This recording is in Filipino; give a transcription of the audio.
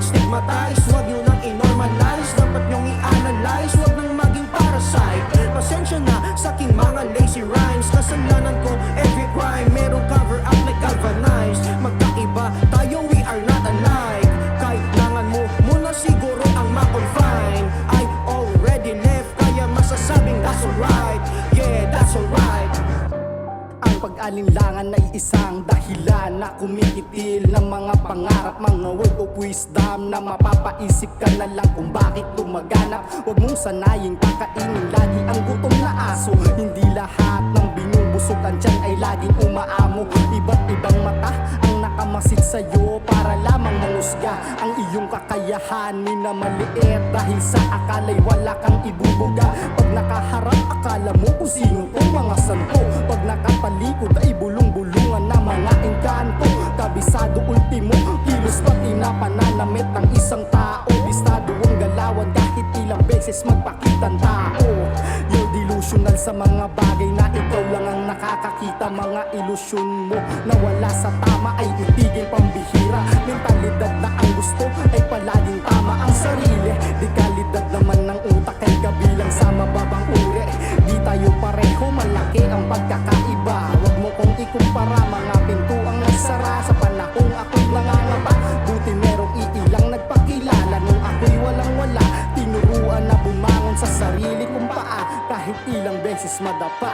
mag-stigmatize. Huwag nyo nang i-normalize, dapat nyong i-analyze. Huwag nang maging parasite. Pasensya na sa aking mga lazy rhymes. Kasalanan ko every crime, merong cover up like galvanized. Magkaiba tayo, we are not alike. Kailangan mo muna siguro ang ma-confine. I already left, kaya masasabing that's alright. Yeah, that's alright. Ang pag-alinlangan ay isang dahilan na kumikitil ng mga pangarap, mga word of wisdom na mapapaisip ka na lang kung bakit tumaganap. Huwag mong sanaying kakainin lagi ang gutom na aso. Hindi lahat ng binubusog ang tiyan ay laging umaamo. Iba't ibang mata ang nakamasid sa'yo para lamang mangusga ang iyong kakayahan. Minamaliit dahil sa akala'y wala kang ibubuga. Pag nakaharap akala mo kung sino tong mga santo. Pag nakapalikod ay bulong-bulungan na mga engkanto. Kabisado ultimo, kilos pati na pananamit ng isang tao. Bistado ang galawan kahit ilang beses magpakitang tao. You're delusional sa mga bagay na ikaw lang ang nakakakita. Mga ilusyon mo na wala sa tama ay itigil pambihira. Mentalidad na ang gusto ay palaging tama ang sarili. Di kalidad naman ng utak ay kabilang sa mababang uri. Di tayo pareho, malaki ang pagkakaiba. Huwag mo kong ikumpara, mga pinto ang nagsara sa panahong ako'y nangangapa. Buti merong iilang nagpakilala nung ako'y walang-wala. Tinuruan na bumangon sa sarili kong paa kahit ilang beses madapa.